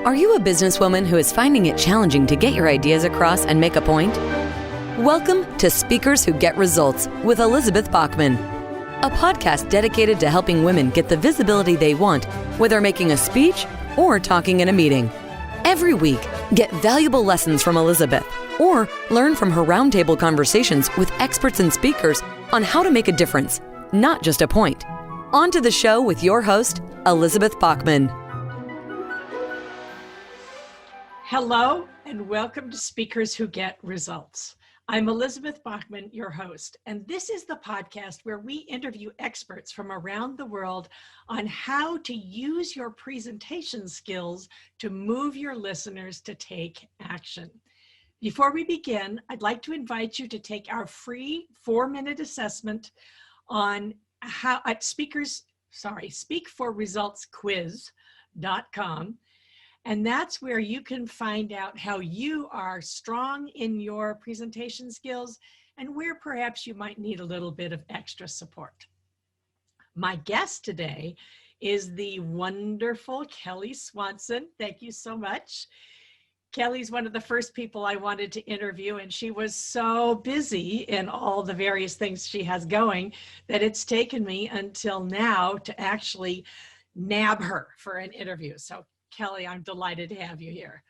Are you a businesswoman who is finding it challenging to get your ideas across and make a point? Welcome to Speakers Who Get Results with Elizabeth Bachman, a podcast dedicated to helping women get the visibility they want, whether making a speech or talking in a meeting. Every week, get valuable lessons from Elizabeth or learn from her roundtable conversations with experts and speakers on how to make a difference, not just a point. On to the show with your host, Elizabeth Bachman. Hello, and welcome to Speakers Who Get Results. I'm Elizabeth Bachman, your host, and this is the podcast where we interview experts from around the world on how to use your presentation skills to move your listeners to take action. Before we begin, I'd like to invite you to take our free 4-minute assessment on how at speakforresultsquiz.com. And that's where you can find out how you are strong in your presentation skills and where perhaps you might need a little bit of extra support. My guest today is the wonderful Kelly Swanson. Thank you so much. Kelly's one of the first people I wanted to interview, and she was so busy in all the various things she has going that it's taken me until now to actually nab her for an interview. So Kelly, I'm delighted to have you here.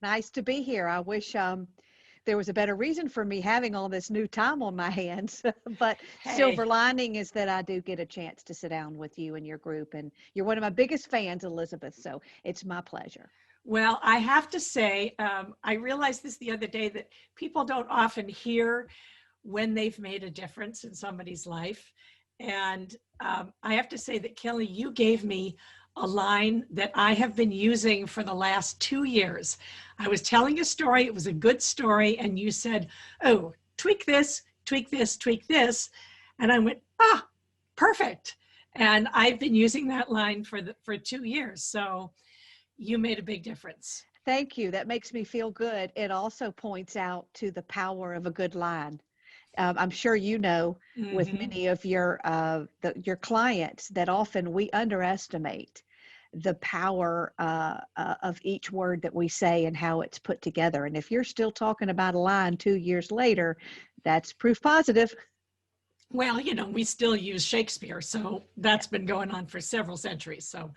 Nice to be here. I wish there was a better reason for me having all this new time on my hands, but silver lining is that I do get a chance to sit down with you and your group, and you're one of my biggest fans, Elizabeth, so it's my pleasure. Well, I have to say, I realized this the other day that people don't often hear when they've made a difference in somebody's life, and I have to say that, Kelly, you gave me a line that I have been using for the last 2 years. I was telling a story, it was a good story, and you said, oh, tweak this, tweak this, tweak this. And I went, perfect. And I've been using that line for 2 years. So you made a big difference. Thank you. That makes me feel good. It also points out to the power of a good line. I'm sure you know with many of your clients that often we underestimate the power of each word that we say and how it's put together. And if you're still talking about a line 2 years later, that's proof positive. Well, you know, we still use Shakespeare, so that's been going on for several centuries. So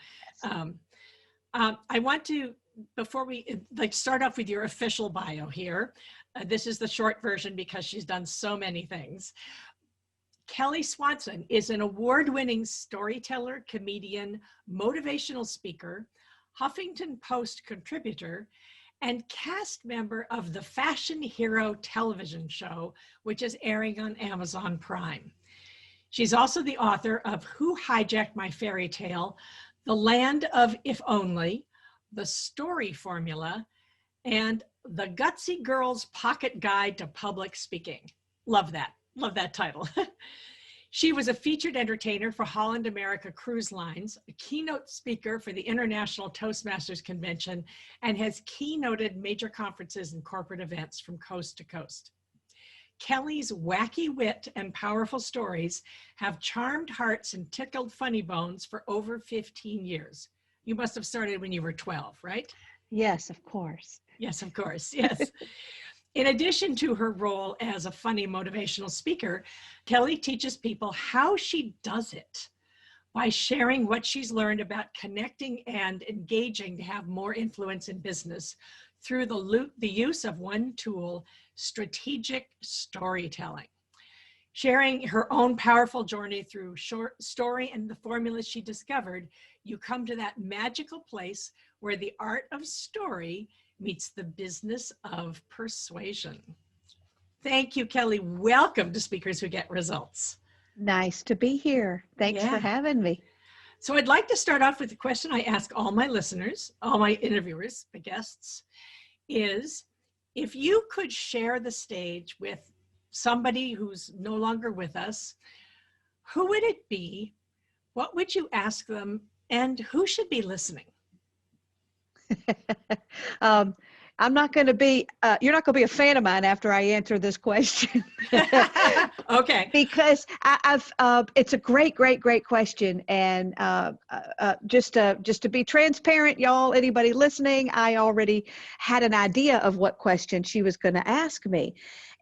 I want to, before we start off with your official bio here, this is the short version because she's done so many things. Kelly Swanson is an award-winning storyteller, comedian, motivational speaker, Huffington Post contributor, and cast member of the Fashion Hero television show, which is airing on Amazon Prime. She's also the author of Who Hijacked My Fairy Tale, The Land of If Only, The Story Formula, and The Gutsy Girl's Pocket Guide to Public Speaking. Love that title. She was a featured entertainer for Holland America Cruise Lines, a keynote speaker for the International Toastmasters Convention, and has keynoted major conferences and corporate events from coast to coast. Kelly's wacky wit and powerful stories have charmed hearts and tickled funny bones for over 15 years. You must have started when you were 12, right? Yes, of course. Yes, of course. Yes. In addition to her role as a funny motivational speaker, Kelly teaches people how she does it by sharing what she's learned about connecting and engaging to have more influence in business through the use of one tool, strategic storytelling. Sharing her own powerful journey through short story and the formulas she discovered, you come to that magical place where the art of story meets the business of persuasion. Thank you, Kelly. Welcome to Speakers Who Get Results. Nice to be here. Thanks for having me. So I'd like to start off with the question I ask all my listeners, all my interviewers, the guests, is if you could share the stage with somebody who's no longer with us, who would it be? What would you ask them? And who should be listening? I'm not going to be, you're not going to be a fan of mine after I answer this question. Okay. Because it's a great, great, great question. And just to be transparent, y'all, anybody listening, I already had an idea of what question she was going to ask me.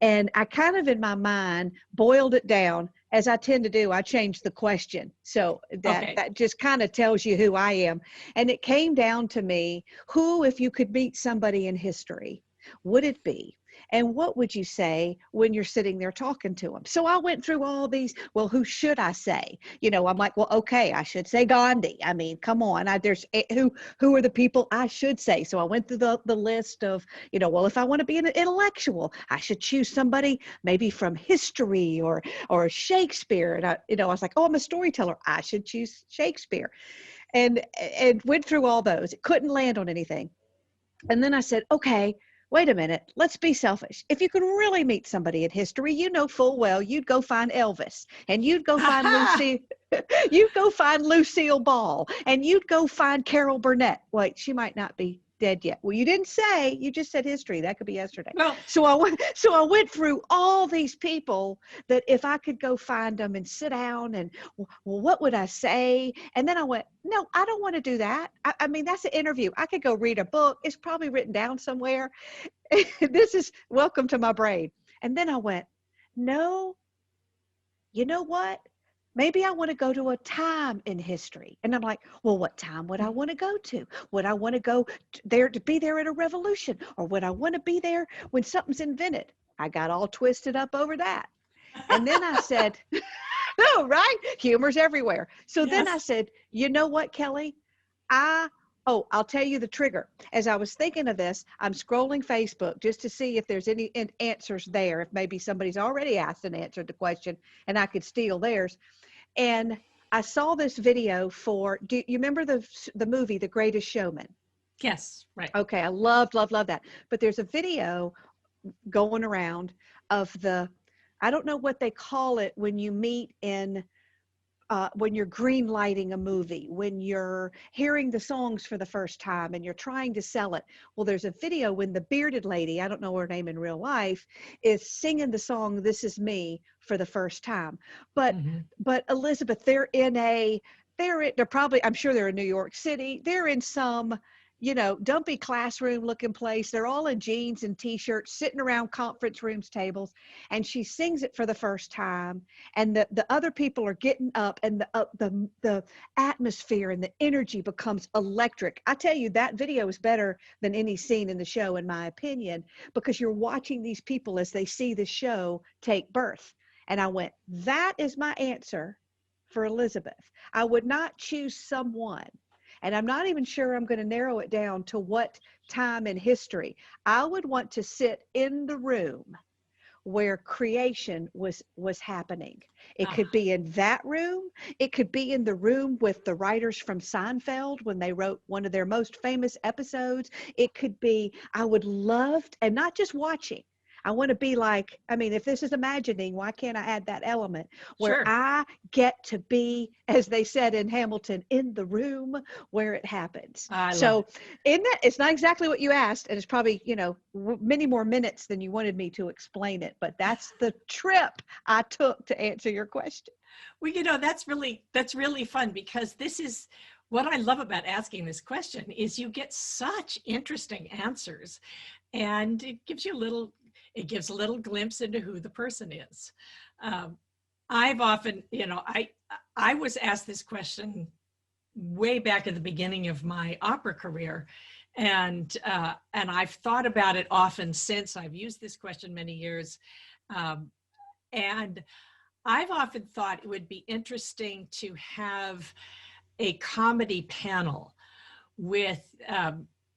And I kind of, in my mind, boiled it down. As I tend to do, I changed the question. So that just kind of tells you who I am. And it came down to me, who, if you could meet somebody in history, would it be? And what would you say when you're sitting there talking to them? So I went through all these, well, who should I say? You know, I'm like, well, okay, I should say Gandhi. I mean, come on, who are the people I should say? So I went through the list of, you know, well, if I want to be an intellectual, I should choose somebody maybe from history or Shakespeare. And I was like, oh, I'm a storyteller, I should choose Shakespeare. And went through all those. It couldn't land on anything. And then I said, okay, wait a minute, let's be selfish. If you can really meet somebody in history, you know full well you'd go find Elvis, and you'd go find Lucille Ball, and you'd go find Carol Burnett. Wait, she might not be dead yet. Well, you didn't say, you just said history. That could be yesterday. Well, so I went through all these people that if I could go find them and sit down and, well, what would I say? And then I went, no, I don't want to do that. I mean, that's an interview. I could go read a book. It's probably written down somewhere. This is welcome to my brain. And then I went, no, you know what? Maybe I want to go to a time in history. And I'm like, well, what time would I want to go to? Would I want to go there to be there at a revolution? Or would I want to be there when something's invented? I got all twisted up over that. And then I said, no, right? Humor's everywhere. So then I said, you know what, Kelly? I'll tell you the trigger. As I was thinking of this, I'm scrolling Facebook just to see if there's any answers there, if maybe somebody's already asked and answered the question and I could steal theirs. And I saw this video do you remember the movie, The Greatest Showman? Yes, right. Okay, I love that. But there's a video going around of I don't know what they call it when you meet when you're green lighting a movie, when you're hearing the songs for the first time and you're trying to sell it. Well, there's a video when the bearded lady, I don't know her name in real life, is singing the song, This Is Me, for the first time. But Elizabeth, they're probably, I'm sure they're in New York City. They're in some, dumpy classroom looking place. They're all in jeans and t-shirts sitting around conference rooms tables. And she sings it for the first time. And the other people are getting up, and the atmosphere and the energy becomes electric. I tell you, that video is better than any scene in the show, in my opinion, because you're watching these people as they see the show take birth. And I went, that is my answer for Elizabeth. I would not choose someone. And I'm not even sure I'm going to narrow it down to what time in history. I would want to sit in the room where creation was happening. It could be in that room. It could be in the room with the writers from Seinfeld when they wrote one of their most famous episodes. It could be, I would love, and not just watching. I want to be like, I mean, if this is imagining, why can't I add that element where I get to be, as they said in Hamilton, in the room where it happens. So in that, it's not exactly what you asked, and it's probably, many more minutes than you wanted me to explain it, but that's the trip I took to answer your question. Well, that's really fun, because this is what I love about asking this question is you get such interesting answers, and it gives a little glimpse into who the person is. I've often, I was asked this question way back at the beginning of my opera career. And I've thought about it often since. I've used this question many years. And I've often thought it would be interesting to have a comedy panel with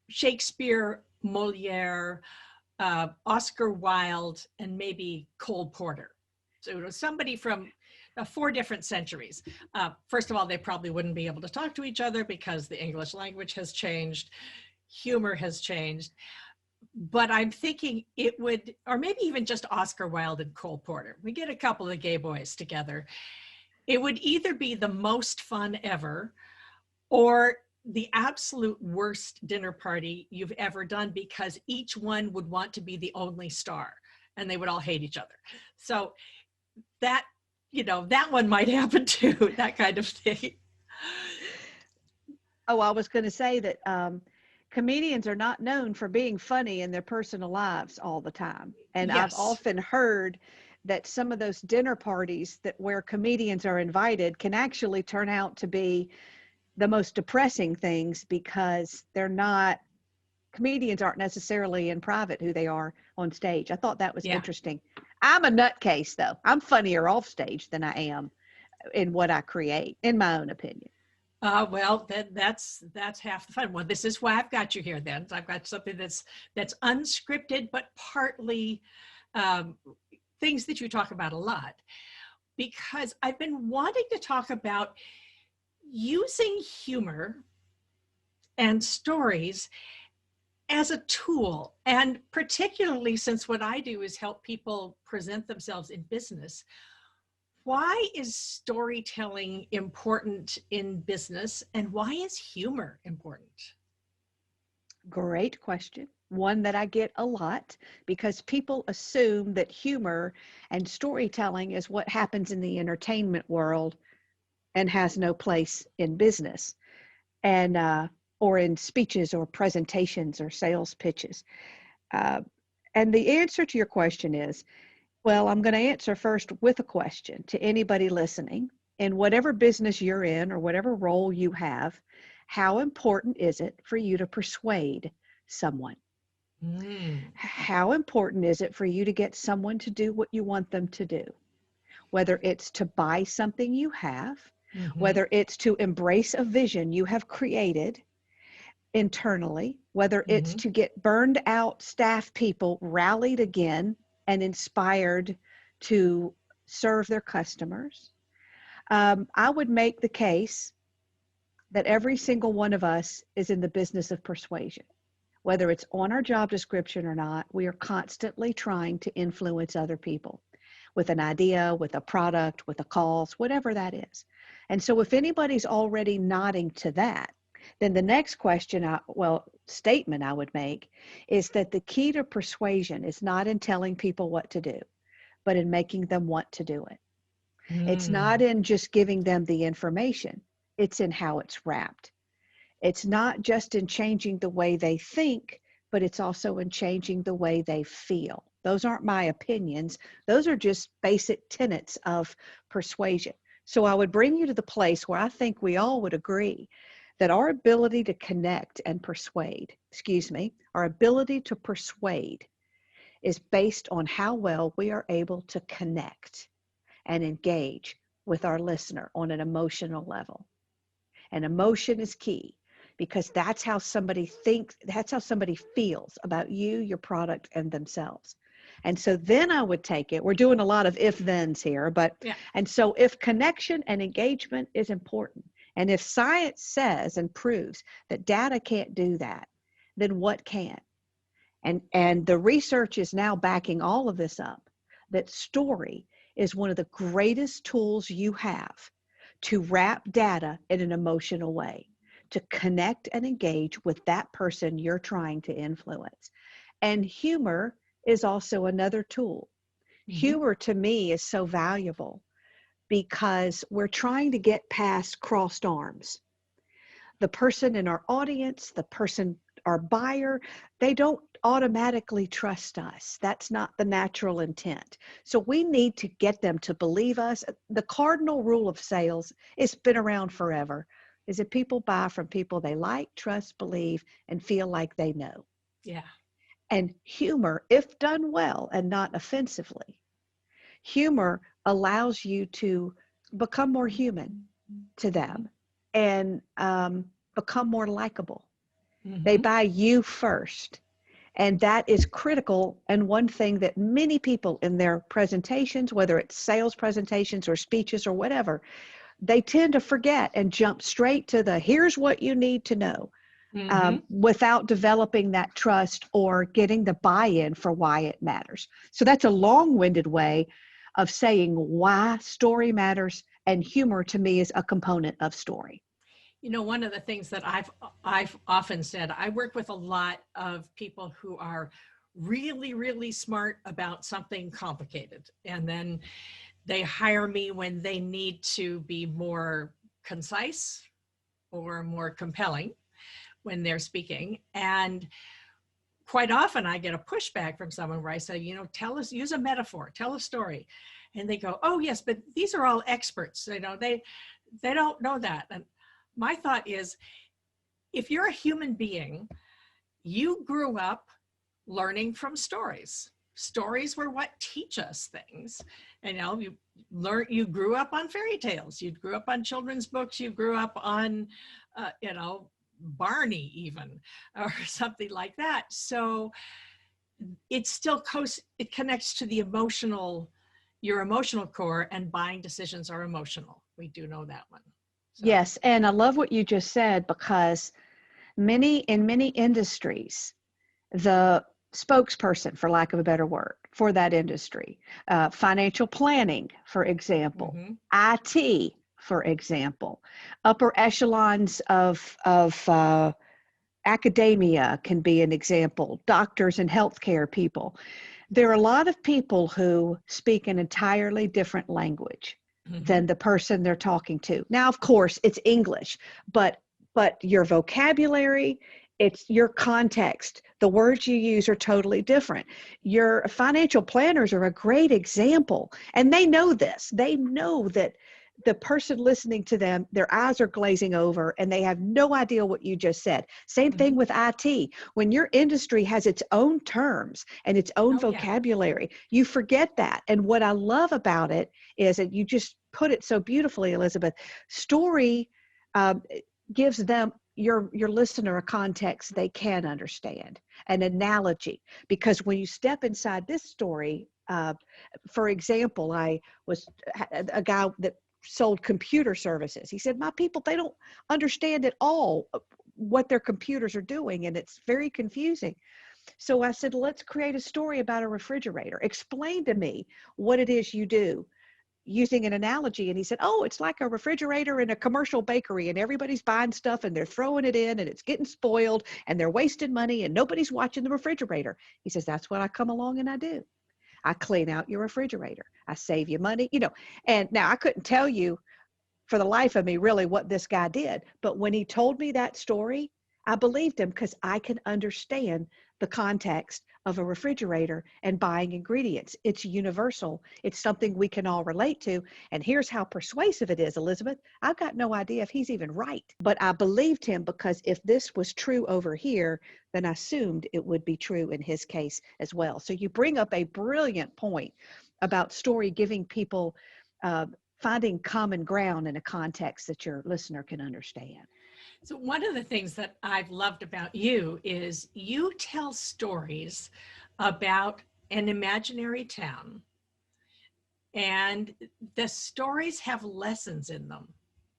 Shakespeare, Moliere, Oscar Wilde, and maybe Cole Porter. So it was somebody from 4 different centuries. First of all, they probably wouldn't be able to talk to each other because the English language has changed, humor has changed. But I'm thinking it would, or maybe even just Oscar Wilde and Cole Porter. We get a couple of gay boys together. It would either be the most fun ever, or the absolute worst dinner party you've ever done, because each one would want to be the only star and they would all hate each other. So that, that one might happen too, that kind of thing. Oh, I was going to say that comedians are not known for being funny in their personal lives all the time. And I've Yes. often heard that some of those dinner parties where comedians are invited can actually turn out to be the most depressing things, because comedians aren't necessarily in private who they are on stage. I thought that was interesting. I'm a nutcase though. I'm funnier off stage than I am in what I create, in my own opinion. Well, that's half the fun. Well, this is why I've got you here then. I've got something that's unscripted, but partly things that you talk about a lot, because I've been wanting to talk about using humor and stories as a tool. And particularly since what I do is help people present themselves in business, why is storytelling important in business, and why is humor important? Great question. One that I get a lot, because people assume that humor and storytelling is what happens in the entertainment world and has no place in business, and or in speeches or presentations or sales pitches. And the answer to your question is, well, I'm going to answer first with a question to anybody listening. In whatever business you're in or whatever role you have, how important is it for you to persuade someone? How important is it for you to get someone to do what you want them to do? Whether it's to buy something you have, whether it's to embrace a vision you have created internally, whether it's to get burned out staff people rallied again and inspired to serve their customers. I would make the case that every single one of us is in the business of persuasion. Whether it's on our job description or not, we are constantly trying to influence other people with an idea, with a product, with a cause, whatever that is. And so if anybody's already nodding to that, then the next statement I would make is that the key to persuasion is not in telling people what to do, but in making them want to do it. It's not in just giving them the information. It's in how it's wrapped. It's not just in changing the way they think, but it's also in changing the way they feel. Those aren't my opinions. Those are just basic tenets of persuasion. So I would bring you to the place where I think we all would agree that our ability to connect and our ability to persuade is based on how well we are able to connect and engage with our listener on an emotional level. And emotion is key, because that's how somebody thinks, that's how somebody feels about you, your product, and themselves. And so then I would take it, we're doing a lot of if-thens here, and so if connection and engagement is important, and if science says and proves that data can't do that, then what can? And the research is now backing all of this up, that story is one of the greatest tools you have to wrap data in an emotional way, to connect and engage with that person you're trying to influence. And humor is also another tool. Humor to me is so valuable because we're trying to get past crossed arms. The person in our audience, our buyer, they don't automatically trust us. That's not the natural intent. So we need to get them to believe us. The cardinal rule of sales, it's been around forever, is that people buy from people they like, trust, believe, and feel like they know. Yeah. And humor, if done well and not offensively, humor allows you to become more human to them and become more likable. They buy you first. And that is critical. And one thing that many people in their presentations, whether it's sales presentations or speeches or whatever, they tend to forget and jump straight to the here's what you need to know without developing that trust or getting the buy-in for why it matters. So that's a long-winded way of saying why story matters, and humor to me is a component of story. You know, one of the things that I've often said, I work with a lot of people who are really, really smart about something complicated. And then they hire me when they need to be more concise or more compelling when they're speaking. And quite often I get a pushback from someone where I say, you know, tell us, use a metaphor, tell a story. And they go, oh yes, but these are all experts. You know, they don't know that. And my thought is, if you're a human being, you grew up learning from stories. Stories were what teach us things. And, you know, you grew up on fairy tales. You grew up on children's books. You grew up on, you know, Barney even, or something like that. So it still it connects to the your emotional core, and buying decisions are emotional. We do know that one. So. Yes. And I love what you just said, because in many industries, the spokesperson, for lack of a better word, for that industry, financial planning, for example, IT, for example, upper echelons of academia can be an example, doctors and healthcare people. There are a lot of people who speak an entirely different language than the person they're talking to. Now, of course, it's English, but your vocabulary, it's your context. The words you use are totally different. Your financial planners are a great example, and they know this. They know that the person listening to them, their eyes are glazing over and they have no idea what you just said. Same thing with IT. When your industry has its own terms and its own vocabulary, you forget that. And what I love about it is that you just put it so beautifully, Elizabeth. Story gives them, your listener, a context they can understand, an analogy. Because when you step inside this story, for example, I was a guy that sold computer services. He said, my people, they don't understand at all what their computers are doing, and it's very confusing. So I said, let's create a story about a refrigerator. Explain to me what it is you do, using an analogy. And he said, oh, it's like a refrigerator in a commercial bakery, and everybody's buying stuff and they're throwing it in and it's getting spoiled and they're wasting money and nobody's watching the refrigerator. He says, that's what I come along and I do. I clean out your refrigerator. I save you money, you know. And now I couldn't tell you for the life of me really what this guy did. But when he told me that story, I believed him, because I can understand the context of a refrigerator and buying ingredients. It's universal. It's something we can all relate to. And here's how persuasive it is, Elizabeth. I've got no idea if he's even right, but I believed him, because if this was true over here, then I assumed it would be true in his case as well. So you bring up a brilliant point about story giving people, finding common ground in a context that your listener can understand. So one of the things that I've loved about you is you tell stories about an imaginary town, and the stories have lessons in them,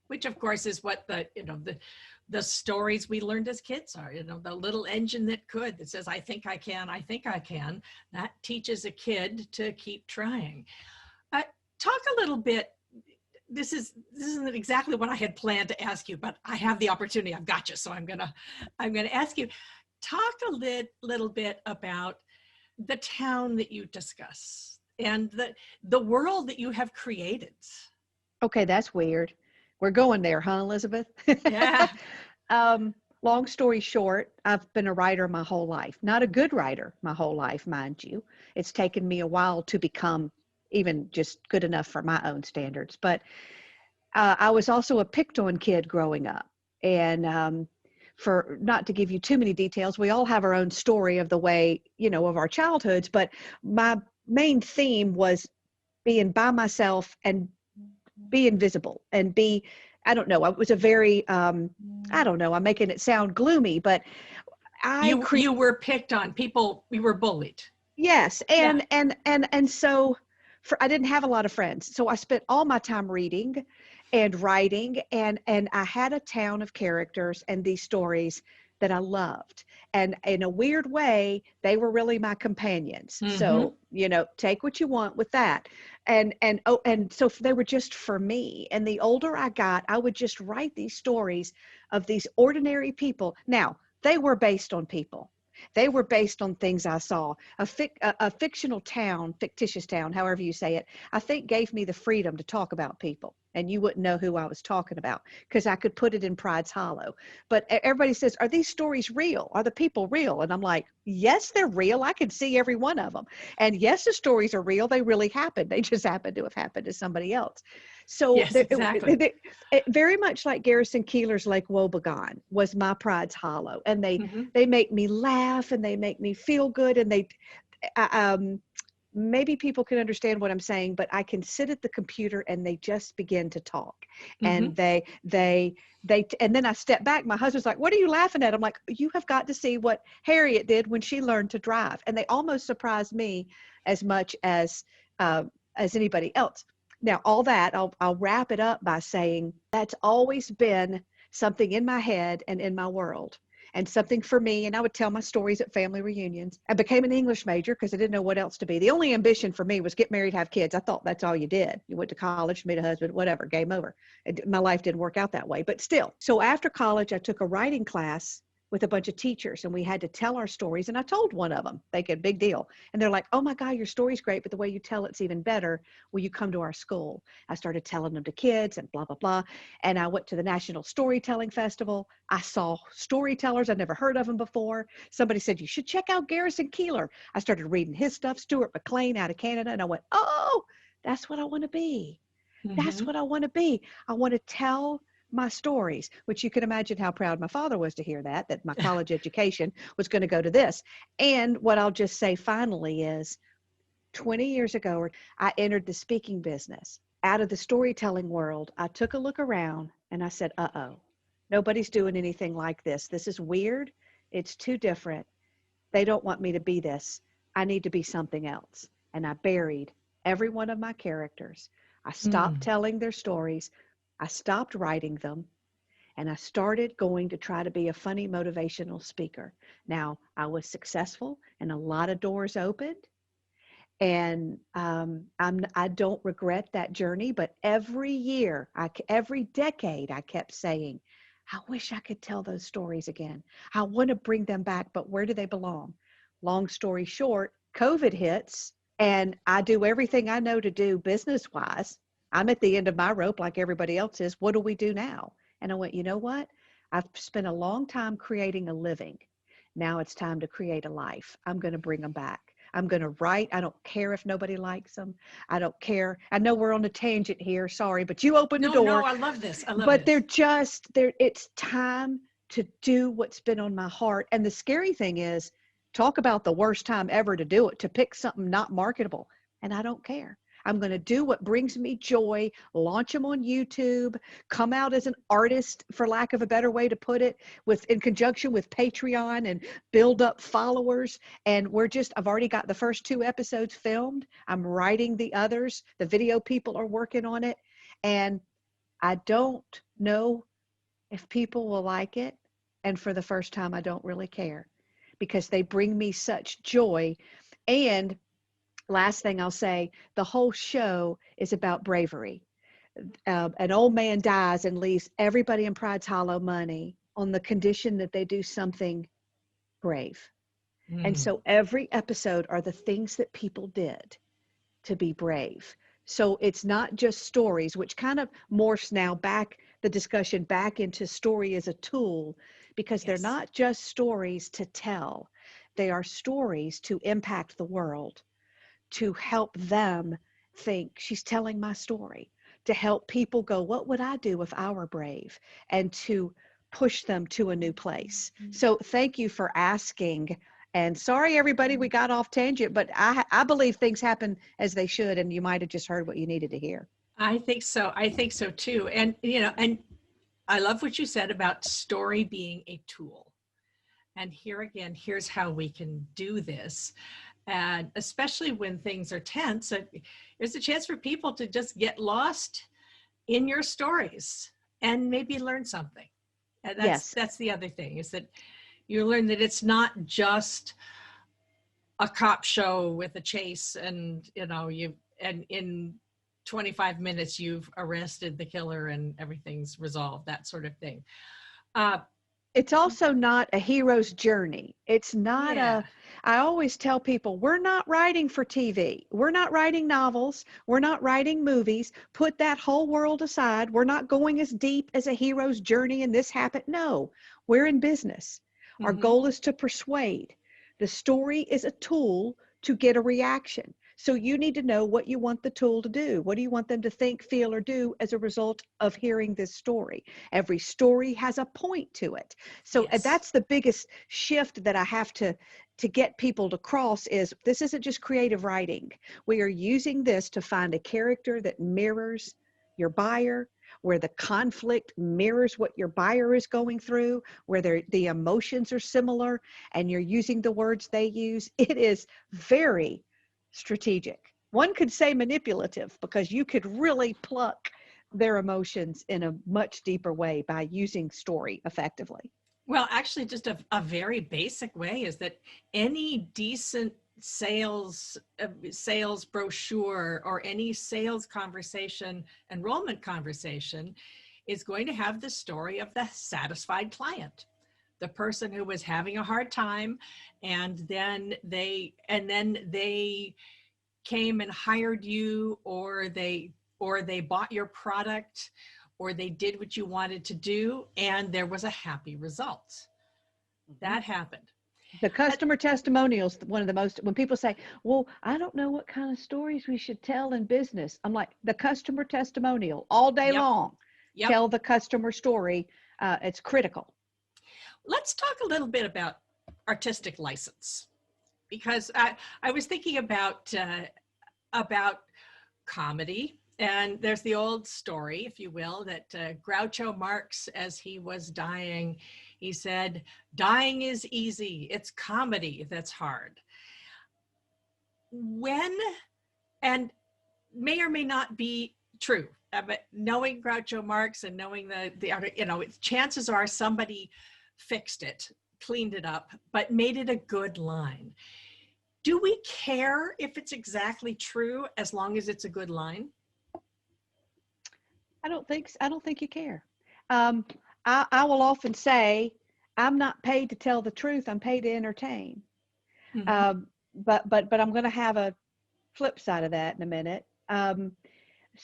which of course is what the stories we learned as kids are. You know, the little engine that could, that says, I think I can, I think I can. That teaches a kid to keep trying. Talk a little bit. This isn't exactly what I had planned to ask you, but I have the opportunity. I've got you, so I'm gonna ask you. Talk a little bit about the town that you discuss and the world that you have created. Okay, that's weird. We're going there, huh, Elizabeth? Yeah. Long story short, I've been a writer my whole life. Not a good writer my whole life, mind you. It's taken me a while to become even just good enough for my own standards. But I was also a picked on kid growing up. And for not to give you too many details, we all have our own story of the way, you know, of our childhoods. But my main theme was being by myself and be invisible and be, I don't know, it was a very, I don't know, I'm making it sound gloomy, but you were picked on. People, you were bullied. Yes. And so I didn't have a lot of friends. So I spent all my time reading and writing, and I had a town of characters and these stories that I loved. And in a weird way, they were really my companions. So, take what you want with that. And so they were just for me. And the older I got, I would just write these stories of these ordinary people. Now, they were based on people. They were based on things I saw. A fictional town, fictitious town, however you say it, I think gave me the freedom to talk about people. And you wouldn't know who I was talking about because I could put it in Pride's Hollow. But everybody says, are these stories real? Are the people real? And I'm like, yes, they're real. I can see every one of them. And yes, the stories are real. They really happened. They just happened to have happened to somebody else. So Yes, exactly. it very much like Garrison Keillor's Lake Wobegon was my Pride's Hollow. And they make me laugh and they make me feel good. And maybe people can understand what I'm saying, but I can sit at the computer and they just begin to talk. And and then I step back. My husband's like, what are you laughing at? I'm like, you have got to see what Harriet did when she learned to drive. And they almost surprised me as much as anybody else. Now, all that, I'll wrap it up by saying that's always been something in my head and in my world. And something for me, and I would tell my stories at family reunions. I became an English major because I didn't know what else to be. The only ambition for me was get married, have kids. I thought that's all you did. You went to college, meet a husband, whatever, game over. My life didn't work out that way, but still. So after college, I took a writing class with a bunch of teachers, and we had to tell our stories. And I told one of them, thinking, big deal. And they're like, oh my God, your story's great, but the way you tell it's even better. Will you come to our school? I started telling them to kids and blah, blah, blah. And I went to the National Storytelling Festival. I saw storytellers. I'd never heard of them before. Somebody said, you should check out Garrison Keillor. I started reading his stuff, Stuart McLean out of Canada. And I went, oh, that's what I want to be. That's what I want to be. I want to tell my stories, which you can imagine how proud my father was to hear that my college education was going to go to this. And what I'll just say finally is 20 years ago, I entered the speaking business. Out of the storytelling world, I took a look around and I said, uh-oh, nobody's doing anything like this. This is weird. It's too different. They don't want me to be this. I need to be something else. And I buried every one of my characters. I stopped telling their stories. I stopped writing them, and I started going to try to be a funny motivational speaker. Now, I was successful and a lot of doors opened, and I don't regret that journey, but every year, every decade, I kept saying, I wish I could tell those stories again. I want to bring them back, but where do they belong? Long story short, COVID hits, and I do everything I know to do business-wise. I'm at the end of my rope like everybody else is. What do we do now? And I went, you know what? I've spent a long time creating a living. Now it's time to create a life. I'm going to bring them back. I'm going to write. I don't care if nobody likes them. I don't care. I know we're on a tangent here. Sorry, but you opened the door. No, I love this. But it's time to do what's been on my heart. And the scary thing is, talk about the worst time ever to do it, to pick something not marketable. And I don't care. I'm going to do what brings me joy, launch them on YouTube, come out as an artist, for lack of a better way to put it, in conjunction with Patreon, and build up followers. And I've already got the first 2 episodes filmed. I'm writing the others. The video people are working on it. And I don't know if people will like it. And for the first time, I don't really care, because they bring me such joy. And last thing I'll say, the whole show is about bravery. An old man dies and leaves everybody in Pride's Hollow money on the condition that they do something brave. And so every episode are the things that people did to be brave. So it's not just stories, which kind of morphs now the discussion back into story as a tool, because they're not just stories to tell. They are stories to impact the world, to help them think, she's telling my story, to help people go, what would I do if I were brave? And to push them to a new place. So thank you for asking. And sorry, everybody, we got off tangent, but I believe things happen as they should. And you might have just heard what you needed to hear. I think so. I think so too. And, and I love what you said about story being a tool. And here's how we can do this. And especially when things are tense, there's a chance for people to just get lost in your stories and maybe learn something. And Yes. that's the other thing, is that you learn that it's not just a cop show with a chase and, and in 25 minutes you've arrested the killer and everything's resolved, that sort of thing. It's also not a hero's journey. It's not Yeah. I always tell people, we're not writing for TV. We're not writing novels. We're not writing movies. Put that whole world aside. We're not going as deep as a hero's journey and this happened. No, we're in business. Our goal is to persuade. The story is a tool to get a reaction. So you need to know what you want the tool to do. What do you want them to think, feel, or do as a result of hearing this story? Every story has a point to it. So Yes. that's the biggest shift that I have to get people to cross is this isn't just creative writing. We are using this to find a character that mirrors your buyer, where the conflict mirrors what your buyer is going through, where the emotions are similar, and you're using the words they use. It is very strategic. One could say manipulative, because you could really pluck their emotions in a much deeper way by using story effectively. Well, actually, just a very basic way is that any decent sales brochure or any sales conversation, enrollment conversation, is going to have the story of the satisfied client, the person who was having a hard time, and then they came and hired you, or they bought your product, or they did what you wanted to do, and there was a happy result. That happened. The customer testimonials, one of the most, when people say, well, I don't know what kind of stories we should tell in business. I'm like, the customer testimonial all day long. Yep. Tell the customer story. It's critical. Let's talk a little bit about artistic license, because I was thinking about comedy. And there's the old story, if you will, that Groucho Marx, as he was dying, he said, dying is easy. It's comedy that's hard. And may or may not be true, but knowing Groucho Marx and knowing chances are somebody fixed it, cleaned it up, but made it a good line. Do we care if it's exactly true as long as it's a good line? I don't think you care. I will often say, I'm not paid to tell the truth. I'm paid to entertain. But I'm going to have a flip side of that in a minute.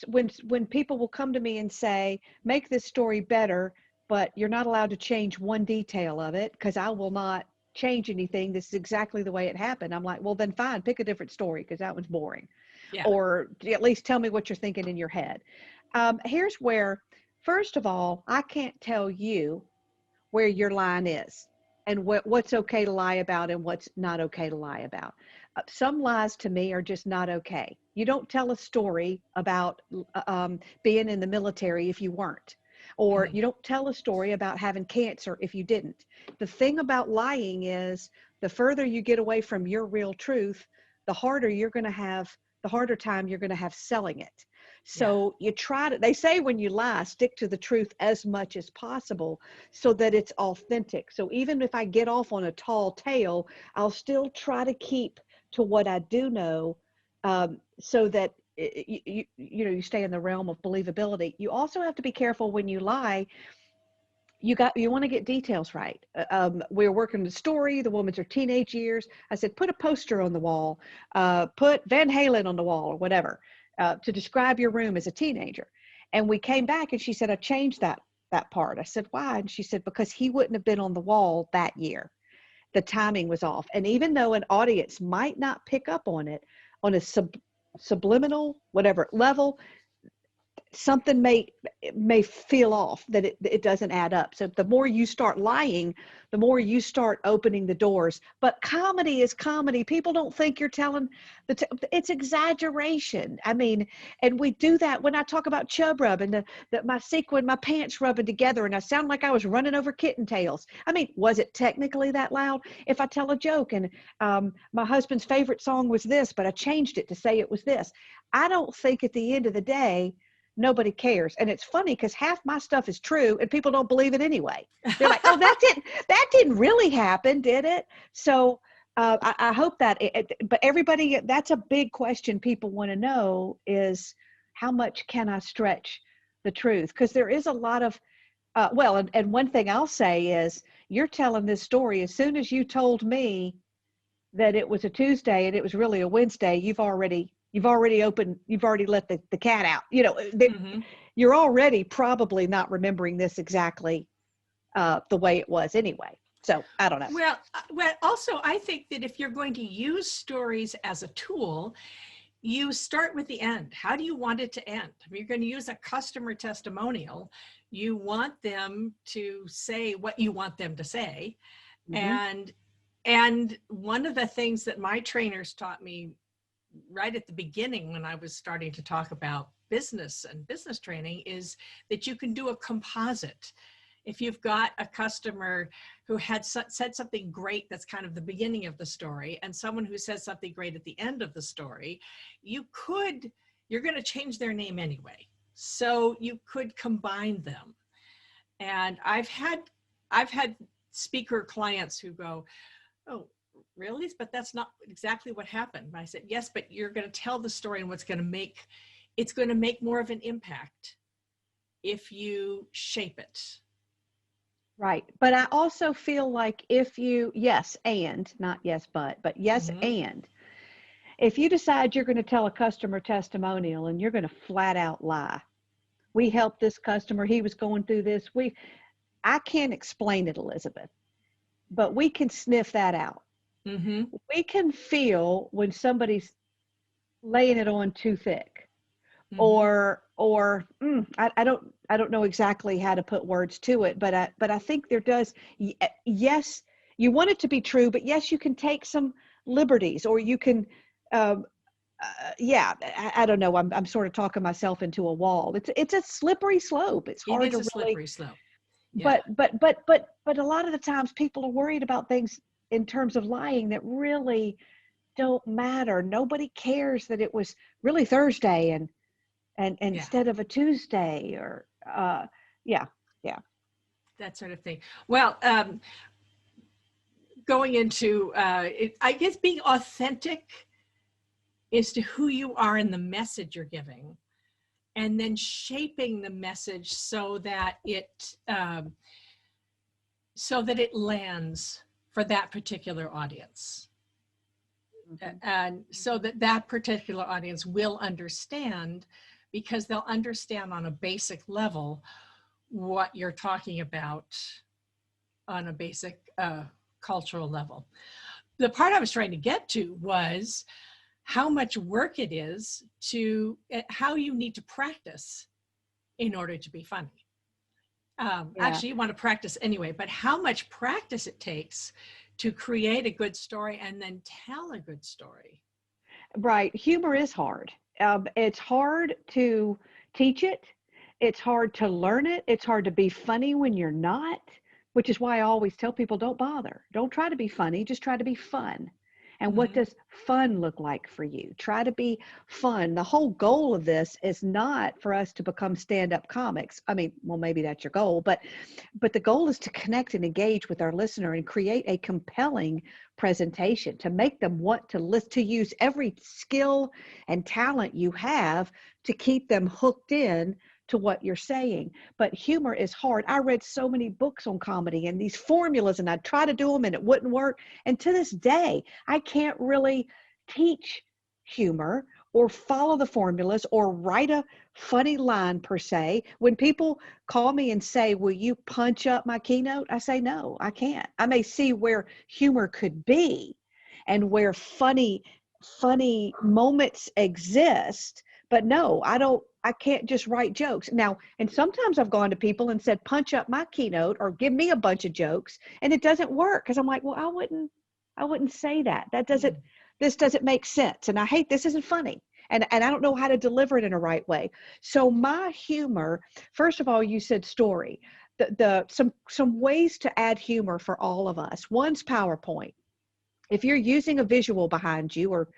When people will come to me and say, make this story better, but you're not allowed to change one detail of it because I will not change anything. This is exactly the way it happened. I'm like, well, then fine, pick a different story because that one's boring. Yeah. Or at least tell me what you're thinking in your head. Here's where, first of all, I can't tell you where your line is and what's okay to lie about and what's not okay to lie about. Some lies to me are just not okay. You don't tell a story about being in the military if you weren't, or you don't tell a story about having cancer if you didn't. The thing about lying is the further you get away from your real truth, the harder time you're going to have selling it. So you they say when you lie, stick to the truth as much as possible so that it's authentic. So even if I get off on a tall tale, I'll still try to keep to what I do know, so that you stay in the realm of believability. You also have to be careful when you lie. You want to get details right. We're working the story. The woman's her teenage years. I said, put a poster on the wall, put Van Halen on the wall or whatever, to describe your room as a teenager. And we came back and she said, I changed that part. I said, why? And she said, because he wouldn't have been on the wall that year. The timing was off. And even though an audience might not pick up on it on a subliminal, whatever level, something may feel off, that it doesn't add up. So the more you start lying, the more you start opening the doors. But comedy is comedy. People don't think you're telling it's exaggeration. I mean, and we do that when I talk about chub rub and my sequin, my pants rubbing together, and I sound like I was running over kitten tails. I mean, was it technically that loud? If I tell a joke and my husband's favorite song was this, but I changed it to say it was this. I don't think at the end of the day, nobody cares. And it's funny because half my stuff is true and people don't believe it anyway. They're like, oh, that didn't really happen, did it? So I hope that, but everybody, that's a big question people want to know is how much can I stretch the truth? Because there is a lot of, and one thing I'll say is you're telling this story. As soon as you told me that it was a Tuesday and it was really a Wednesday, you've already let the cat out. You're already probably not remembering this exactly the way it was anyway. So I don't know. Well, also I think that if you're going to use stories as a tool, you start with the end. How do you want it to end? If you're going to use a customer testimonial, you want them to say what you want them to say. Mm-hmm. And one of the things that my trainers taught me right at the beginning when I was starting to talk about business and business training is that you can do a composite. If you've got a customer who had said something great, that's kind of the beginning of the story, and someone who says something great at the end of the story, you're going to change their name anyway. So you could combine them. And I've had speaker clients who go, oh, really? But that's not exactly what happened. And I said, yes, but you're going to tell the story, and it's going to make more of an impact if you shape it. Right. But I also feel like if you, yes, and not yes, but yes, mm-hmm. And if you decide you're going to tell a customer testimonial and you're going to flat out lie, we helped this customer, he was going through this. I can't explain it, Elizabeth, but we can sniff that out. Mm-hmm. We can feel when somebody's laying it on too thick, mm-hmm. or I don't know exactly how to put words to it, but I think there does. Yes, you want it to be true, but yes, you can take some liberties, or you can. I don't know. I'm sort of talking myself into a wall. It's a slippery slope. It's hard to really. Slippery slope. Yeah. But a lot of the times people are worried about things in terms of lying that really don't matter. Nobody cares that it was really Thursday and instead of a Tuesday, or that sort of thing. Well, going into I guess being authentic as to who you are and the message you're giving, and then shaping the message so that it lands for that particular audience. Mm-hmm. And so that particular audience will understand, because they'll understand on a basic level what you're talking about on a basic cultural level. The part I was trying to get to was how much work it is how you need to practice in order to be funny. Actually, you want to practice anyway, but how much practice it takes to create a good story and then tell a good story. Right. Humor is hard. It's hard to teach it. It's hard to learn it. It's hard to be funny when you're not, which is why I always tell people, don't bother. Don't try to be funny. Just try to be fun. And what does fun look like for you? Try to be fun. The whole goal of this is not for us to become stand-up comics. I mean, well, maybe that's your goal, but the goal is to connect and engage with our listener and create a compelling presentation, to make them want to listen, to use every skill and talent you have to keep them hooked in to what you're saying. But humor is hard. I read so many books on comedy and these formulas, and I'd try to do them and it wouldn't work. And to this day, I can't really teach humor or follow the formulas or write a funny line per se. When people call me and say, will you punch up my keynote? I say, no, I can't. I may see where humor could be and where funny moments exist, but no, I can't just write jokes. Now, and sometimes I've gone to people and said, punch up my keynote or give me a bunch of jokes, and it doesn't work because I'm like, well, I wouldn't say that. This doesn't make sense. And I hate, this isn't funny. And I don't know how to deliver it in a right way. So my humor, first of all, you said story. Some ways to add humor for all of us. One's PowerPoint. If you're using a visual behind you, or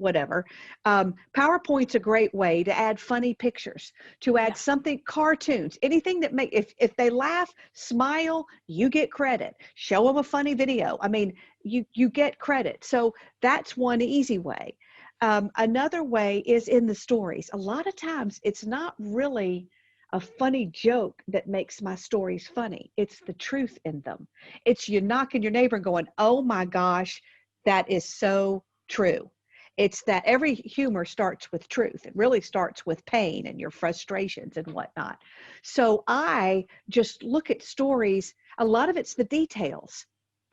whatever. PowerPoint's a great way to add funny pictures, to add something, cartoons, anything that if they laugh, smile, you get credit. Show them a funny video. I mean, you get credit. So that's one easy way. Another way is in the stories. A lot of times it's not really a funny joke that makes my stories funny. It's the truth in them. It's you knocking your neighbor and going, oh my gosh, that is so true. It's that every humor starts with truth. It really starts with pain and your frustrations and whatnot. So I just look at stories. A lot of it's the details.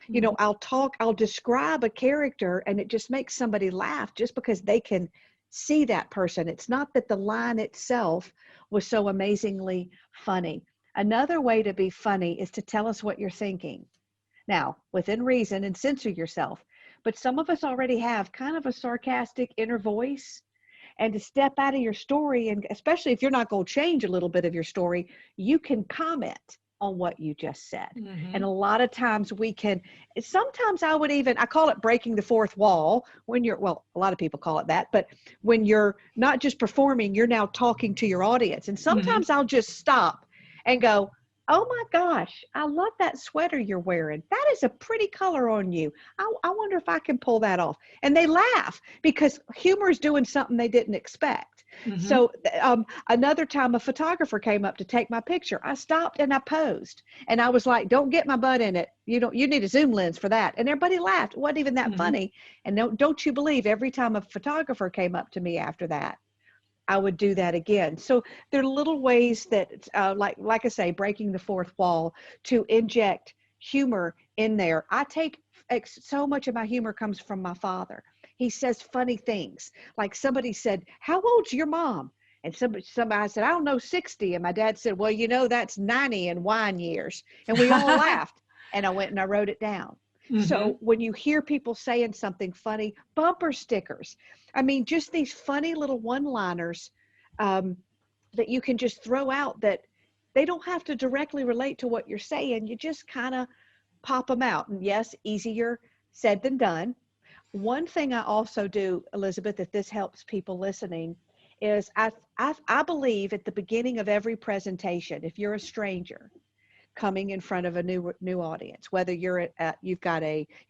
You know, I'll describe a character and it just makes somebody laugh just because they can see that person. It's not that the line itself was so amazingly funny. Another way to be funny is to tell us what you're thinking. Now, within reason, and censor yourself. But some of us already have kind of a sarcastic inner voice. And to step out of your story, and especially if you're not going to change a little bit of your story, you can comment on what you just said. And a lot of times sometimes I call it breaking the fourth wall when a lot of people call it that, but when you're not just performing, you're now talking to your audience. And sometimes I'll just stop and go, oh my gosh, I love that sweater you're wearing. That is a pretty color on you. I wonder if I can pull that off. And they laugh because humor is doing something they didn't expect. So another time a photographer came up to take my picture. I stopped and I posed and I was like, don't get my butt in it. You need a zoom lens for that. And everybody laughed. It wasn't even that funny. And don't you believe every time a photographer came up to me after that, I would do that again. So there are little ways that, like I say, breaking the fourth wall to inject humor in there. So much of my humor comes from my father. He says funny things. Like somebody said, how old's your mom? And somebody said, I don't know, 60. And my dad said, well, that's 90 in wine years. And we all laughed. And I went and I wrote it down. So when you hear people saying something funny, bumper stickers, I mean, just these funny little one-liners that you can just throw out that they don't have to directly relate to what you're saying. You just kind of pop them out. And yes, easier said than done. One thing I also do, Elizabeth, if this helps people listening, is I believe at the beginning of every presentation, if you're a stranger coming in front of a new audience, whether you're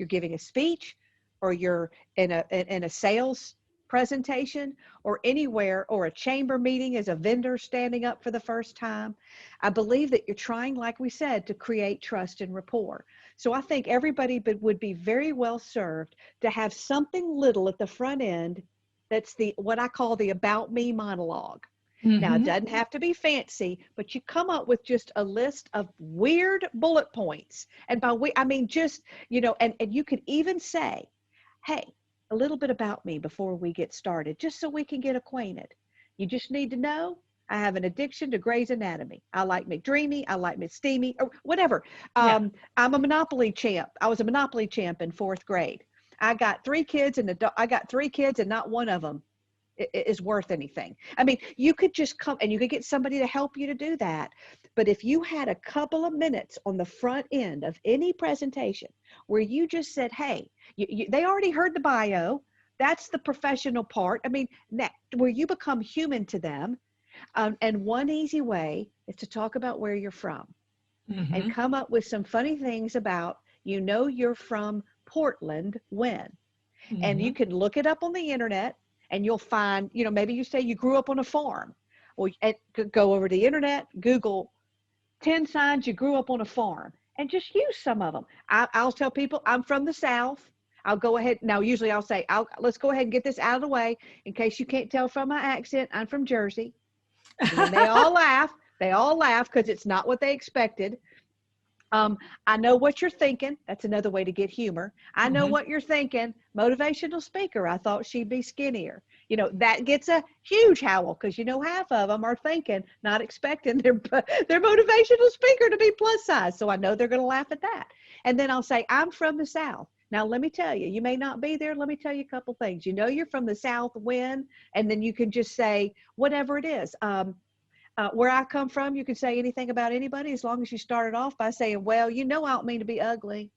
giving a speech or you're in a sales presentation or anywhere, or a chamber meeting as a vendor standing up for the first time, I believe that you're trying, like we said, to create trust and rapport. So I think everybody would be very well served to have something little at the front end that's what I call the about me monologue. Now, it doesn't have to be fancy, but you come up with just a list of weird bullet points. And I mean, just, and you could even say, hey, a little bit about me before we get started, just so we can get acquainted. You just need to know I have an addiction to Grey's Anatomy. I like McDreamy. I like Miss Steamy, or whatever. I'm a Monopoly champ. I was a Monopoly champ in 4th grade. I got 3 kids and not one of them is worth anything. I mean, you could just come and you could get somebody to help you to do that. But if you had a couple of minutes on the front end of any presentation where you just said, hey, they already heard the bio. That's the professional part. I mean, where you become human to them. And one easy way is to talk about where you're from and come up with some funny things about, you're from Portland when, and you can look it up on the internet. And you'll find, maybe you say you grew up on a farm. Well, go over to the internet, Google 10 signs you grew up on a farm, and just use some of them. I'll tell people I'm from the South. I'll go ahead. Now, usually I'll say, let's go ahead and get this out of the way in case you can't tell from my accent. I'm from Jersey. And they all laugh. They all laugh because it's not what they expected. I know what you're thinking. That's another way to get humor. I know what you're thinking. Motivational speaker. I thought she'd be skinnier. That gets a huge howl because, half of them are thinking, not expecting their motivational speaker to be plus size. So I know they're going to laugh at that. And then I'll say, I'm from the South. Now, let me tell you, you may not be there. Let me tell you a couple things. You're from the South when, and then you can just say whatever it is. Where I come from, you can say anything about anybody as long as you started off by saying, well, I don't mean to be ugly.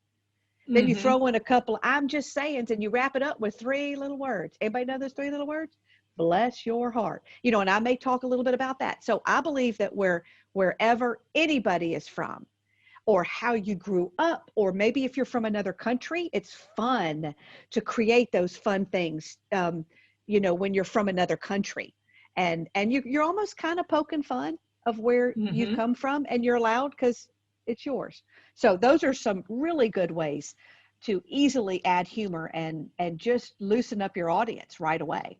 Then you throw in a couple, I'm just saying, and you wrap it up with 3 little words. Everybody know those 3 little words? Bless your heart. You know, and I may talk a little bit about that. So I believe that wherever anybody is from, or how you grew up, or maybe if you're from another country, it's fun to create those fun things, you know, when you're from another country. And you're almost kind of poking fun of where you come from, and you're allowed because it's yours. So those are some really good ways to easily add humor and just loosen up your audience right away.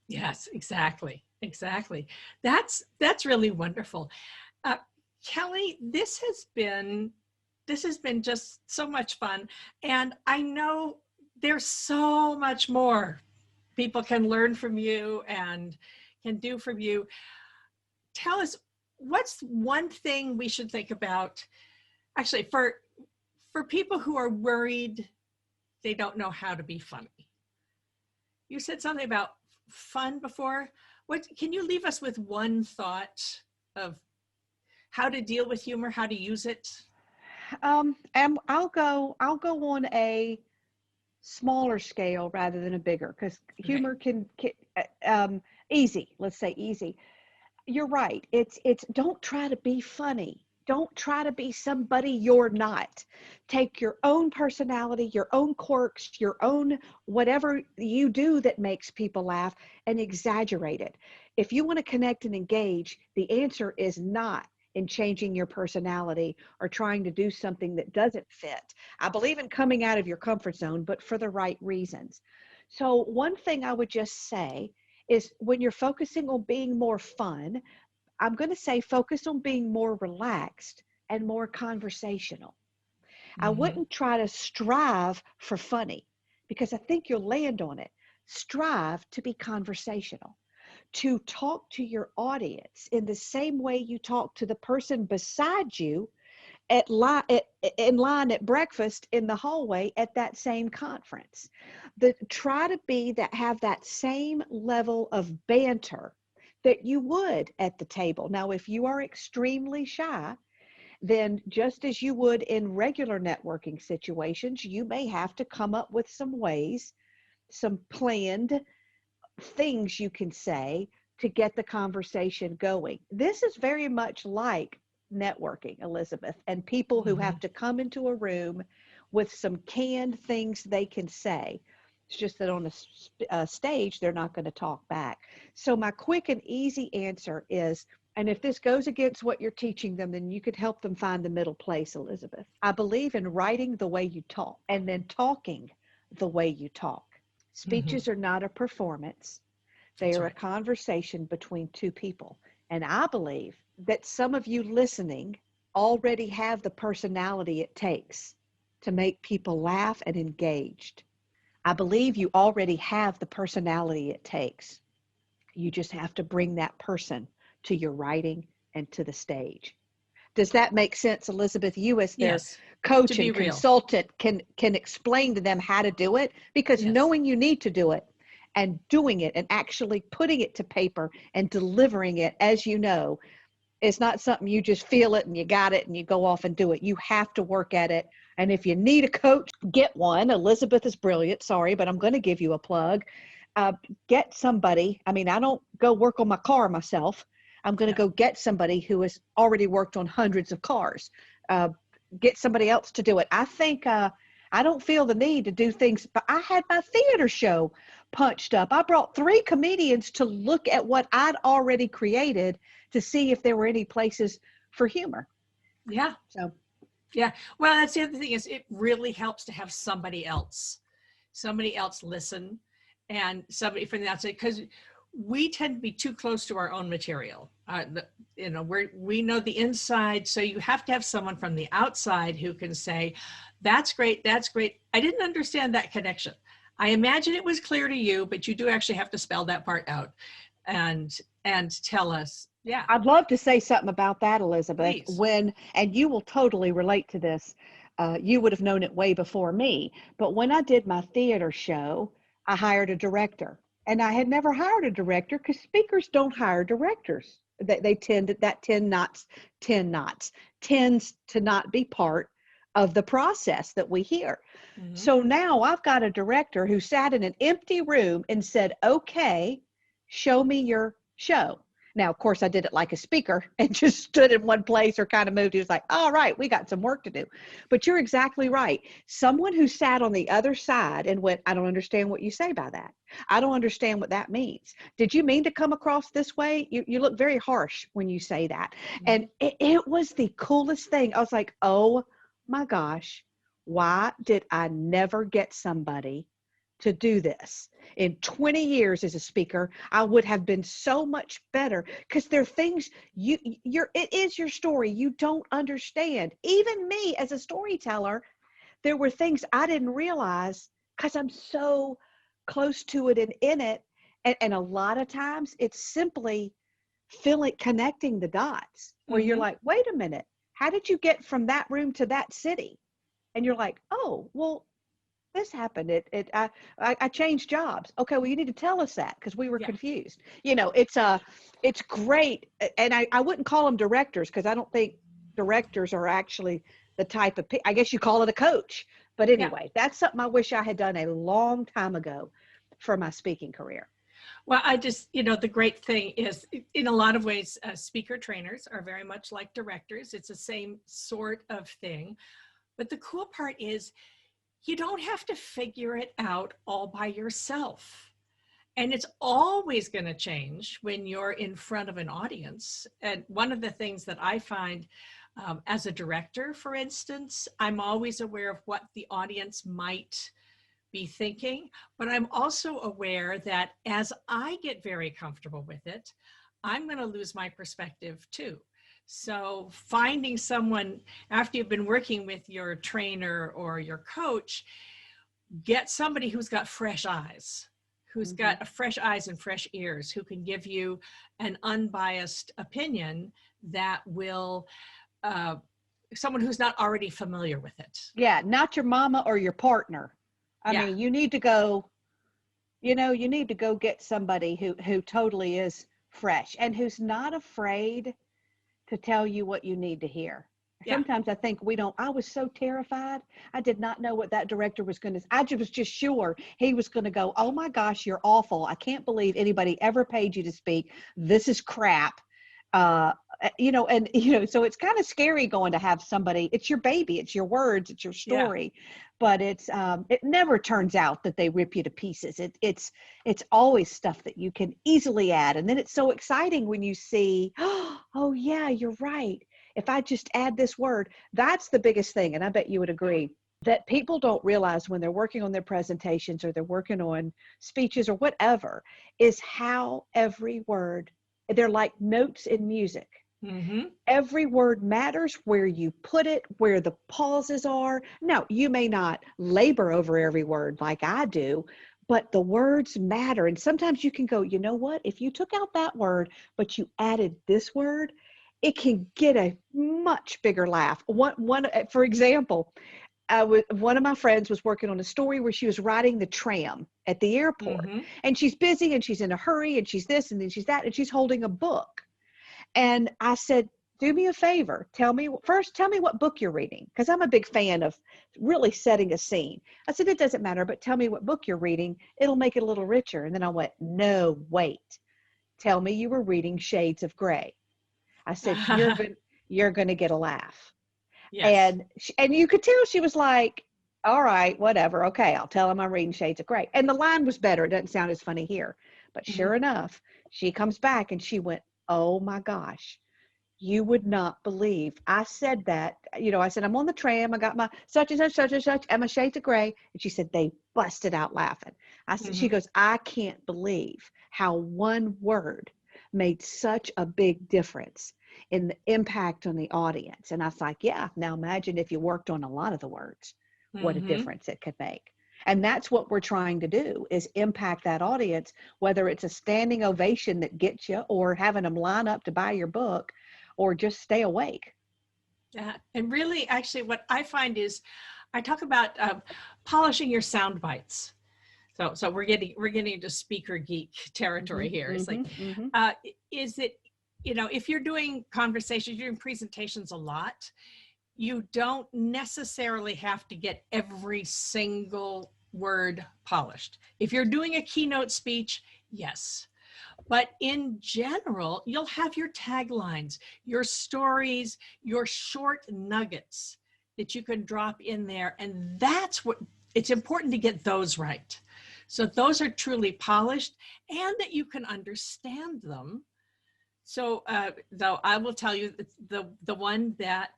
Yes, exactly. Exactly. That's really wonderful. Kelly, this has been just so much fun. And I know there's so much more people can learn from you and can do from you. Tell us, what's one thing we should think about, actually, for people who are worried they don't know how to be funny? You said something about fun before. What can you leave us with one thought of how to deal with humor, how to use it? And I'll go on a smaller scale rather than a bigger, because humor can easy. Let's say easy. You're right. It's don't try to be funny. Don't try to be somebody you're not. Take your own personality, your own quirks, your own whatever you do that makes people laugh, and exaggerate it. If you want to connect and engage, the answer is not in changing your personality or trying to do something that doesn't fit. I believe in coming out of your comfort zone, but for the right reasons. So one thing I would just say is, when you're focusing on being more fun, I'm going to say focus on being more relaxed and more conversational. I wouldn't try to strive for funny, because I think you'll land on it. Strive to be conversational, to talk to your audience in the same way you talk to the person beside you in line at breakfast in the hallway at that same conference. Try to have that same level of banter that you would at the table. Now, if you are extremely shy, then just as you would in regular networking situations, you may have to come up with some ways, some planned things you can say to get the conversation going. This is very much like networking, Elizabeth, and people who have to come into a room with some canned things they can say. It's just that on a stage, they're not going to talk back. So my quick and easy answer is, and if this goes against what you're teaching them, then you could help them find the middle place, Elizabeth. I believe in writing the way you talk and then talking the way you talk. Speeches are not a performance. They are a conversation between 2 people. And I believe that some of you listening already have the personality it takes to make people laugh and engaged. I believe you already have the personality it takes. You just have to bring that person to your writing and to the stage. Does that make sense, Elizabeth? You as their coach and consultant can explain to them how to do it, because knowing you need to do it and doing it and actually putting it to paper and delivering it, as you know, is not something you just feel it and you got it and you go off and do it. You have to work at it. And if you need a coach, get one. Elizabeth is brilliant. Sorry, but I'm going to give you a plug. Get somebody. I mean, I don't go work on my car myself. I'm going to go get somebody who has already worked on hundreds of cars. Get somebody else to do it. I think I don't feel the need to do things, but I had my theater show punched up. I brought 3 comedians to look at what I'd already created to see if there were any places for humor. Yeah. So, yeah. Well, that's the other thing, is it really helps to have somebody else listen, and somebody from the outside, because we tend to be too close to our own material. We know the inside, so you have to have someone from the outside who can say, that's great, that's great. I didn't understand that connection. I imagine it was clear to you, but you do actually have to spell that part out and tell us. Yeah. I'd love to say something about that, Elizabeth. Please. And you will totally relate to this. You would have known it way before me. But when I did my theater show, I hired a director. And I had never hired a director because speakers don't hire directors. They tends to not be part of the process that we hear. Mhm. So now I've got a director who sat in an empty room and said, okay, show me your show. Now, of course, I did it like a speaker and just stood in one place or kind of moved. He was like, all right, we got some work to do. But you're exactly right. Someone who sat on the other side and went, I don't understand what you say by that. I don't understand what that means. Did you mean to come across this way? You look very harsh when you say that. And it was the coolest thing. I was like, oh my gosh, why did I never get somebody to do this? In 20 years as a speaker, I would have been so much better, because there are things it is your story. You don't understand. Even me as a storyteller, there were things I didn't realize because I'm so close to it and in it. And a lot of times it's simply connecting the dots where you're like, wait a minute, how did you get from that room to that city? And you're like, oh, well, this happened. I changed jobs. Okay, well, you need to tell us that because we were confused. It's great. And I wouldn't call them directors, because I don't think directors are actually the type of, I guess you call it a coach. But anyway, that's something I wish I had done a long time ago for my speaking career. Well, I just, the great thing is, in a lot of ways, speaker trainers are very much like directors. It's the same sort of thing. But the cool part is, you don't have to figure it out all by yourself. And it's always going to change when you're in front of an audience. And one of the things that I find as a director, for instance, I'm always aware of what the audience might be thinking, but I'm also aware that as I get very comfortable with it, I'm going to lose my perspective too. So finding someone, after you've been working with your trainer or your coach, get somebody who's got fresh eyes, who's got fresh eyes and fresh ears, who can give you an unbiased opinion that will, someone who's not already familiar with it. Yeah, not your mama or your partner. I mean, you need to go, you need to go get somebody who totally is fresh and who's not afraid to tell you what you need to hear. Sometimes I think I was so terrified. I did not know what that director was going to, I was just sure he was going to go, oh my gosh, you're awful. I can't believe anybody ever paid you to speak. This is crap. So it's kind of scary going to have somebody, it's your baby, it's your words, it's your story, but it never turns out that they rip you to pieces. It's always stuff that you can easily add. And then it's so exciting when you see, oh yeah, you're right. If I just add this word, that's the biggest thing. And I bet you would agree that people don't realize when they're working on their presentations or they're working on speeches or whatever, is how every word, they're like notes in music. Every word matters, where you put it, where the pauses are. Now, you may not labor over every word like I do, but the words matter. And sometimes you can go, you know what? If you took out that word, but you added this word, it can get a much bigger laugh. For example, one of my friends was working on a story where she was riding the tram at the airport, and she's busy and she's in a hurry and she's this and then she's that and she's holding a book. And I said, do me a favor. Tell me what book you're reading, because I'm a big fan of really setting a scene. I said, it doesn't matter, but tell me what book you're reading. It'll make it a little richer. And then I went, no, wait. Tell me you were reading Shades of Grey. I said, you're going to get a laugh. Yes. And you could tell she was like, all right, whatever. Okay, I'll tell him I'm reading Shades of Grey. And the line was better. It doesn't sound as funny here. But sure enough, she comes back and she went, oh my gosh, you would not believe. I said that, I said, I'm on the tram. I got my such and such, and my Shades of Grey. And she said, they busted out laughing. I said, she goes, I can't believe how one word made such a big difference in the impact on the audience. And I was like, yeah, now imagine if you worked on a lot of the words, what a difference it could make. And that's what we're trying to do, is impact that audience, whether it's a standing ovation that gets you, or having them line up to buy your book, or just stay awake. Yeah. And really, actually, what I find is I talk about polishing your sound bites. So we're getting into speaker geek territory here. It's like, is it, if you're doing conversations, you're doing presentations a lot, you don't necessarily have to get every single word polished. If you're doing a keynote speech, yes. But in general, you'll have your taglines, your stories, your short nuggets that you can drop in there. And that's what, it's important to get those right. So those are truly polished and that you can understand them. So though I will tell you the one that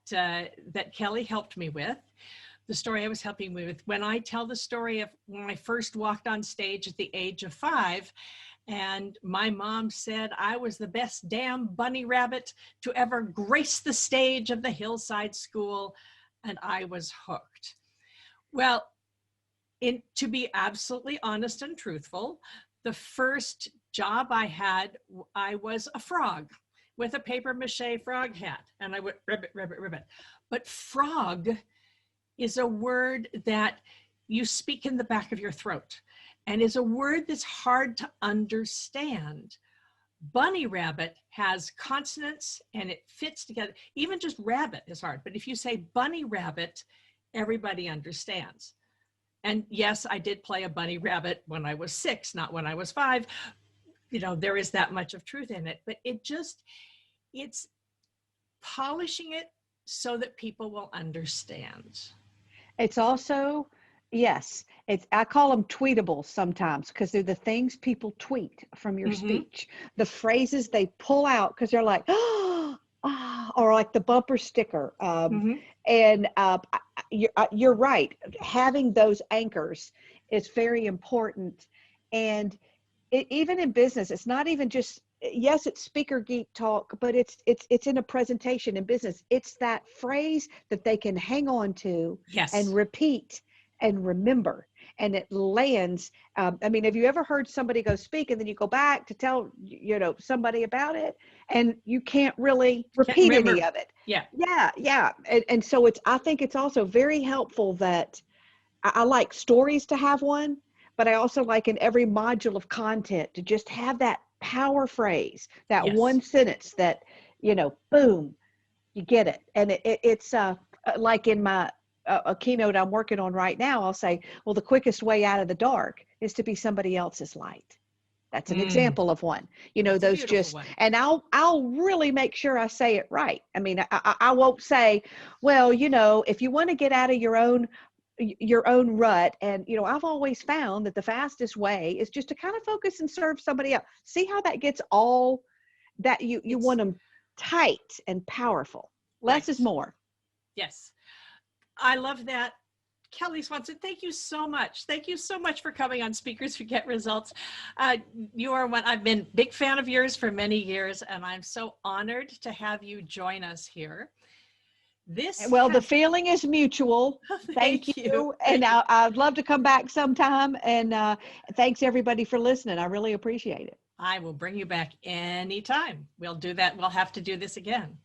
Kelly helped me with, the story I was helping with, when I tell the story of when I first walked on stage at the age of 5, and my mom said I was the best damn bunny rabbit to ever grace the stage of the Hillside School, and I was hooked. Well, to be absolutely honest and truthful, the first job I had, I was a frog with a paper mache frog hat, and I would ribbit, ribbit, ribbit. But frog is a word that you speak in the back of your throat and is a word that's hard to understand. Bunny rabbit has consonants and it fits together. Even just rabbit is hard, but if you say bunny rabbit, everybody understands. And yes, I did play a bunny rabbit when I was 6, not when I was 5. You know, there is that much of truth in it, but it's polishing it so that people will understand. It's also, yes, I call them tweetables sometimes because they're the things people tweet from your speech, the phrases they pull out because they're like, or like the bumper sticker. And you're right. Having those anchors is very important. And even in business, it's not even just, yes, it's speaker geek talk, but it's in a presentation in business. It's that phrase that they can hang on to and repeat and remember, and it lands. I mean, have you ever heard somebody go speak and then you go back to tell, somebody about it and you can't really repeat any of it? Yeah. And so I think it's also very helpful that I like stories to have one, but I also like in every module of content to just have that power phrase, that one sentence that, boom, you get it. And it's like in my a keynote I'm working on right now, I'll say, well, the quickest way out of the dark is to be somebody else's light. That's an example of one. Those just one. And I'll really make sure I say it right. I mean, I won't say, well, if you want to get out of your own rut. And, I've always found that the fastest way is just to kind of focus and serve somebody else. See how that gets all that you want them tight and powerful. Less is more. Yes. I love that. Kelly Swanson, thank you so much. Thank you so much for coming on Speakers Who Get Results. You are one, I've been a big fan of yours for many years, and I'm so honored to have you join us here. The feeling is mutual. Thank you. And I'd love to come back sometime. And thanks everybody for listening. I really appreciate it. I will bring you back anytime. We'll do that. We'll have to do this again.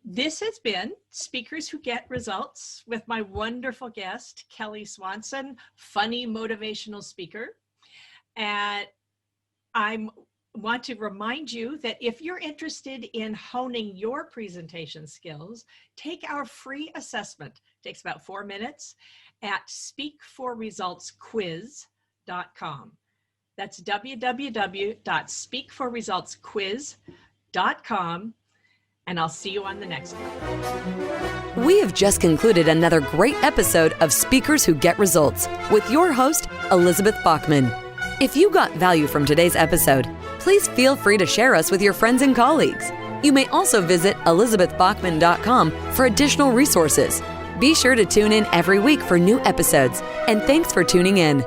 This has been Speakers Who Get Results with my wonderful guest, Kelly Swanson, funny motivational speaker. And I want to remind you that if you're interested in honing your presentation skills, take our free assessment. It takes about 4 minutes at speakforresultsquiz.com. That's www.speakforresultsquiz.com. And I'll see you on the next one. We have just concluded another great episode of Speakers Who Get Results with your host, Elizabeth Bachman. If you got value from today's episode, please feel free to share us with your friends and colleagues. You may also visit elizabethbachman.com for additional resources. Be sure to tune in every week for new episodes, and thanks for tuning in.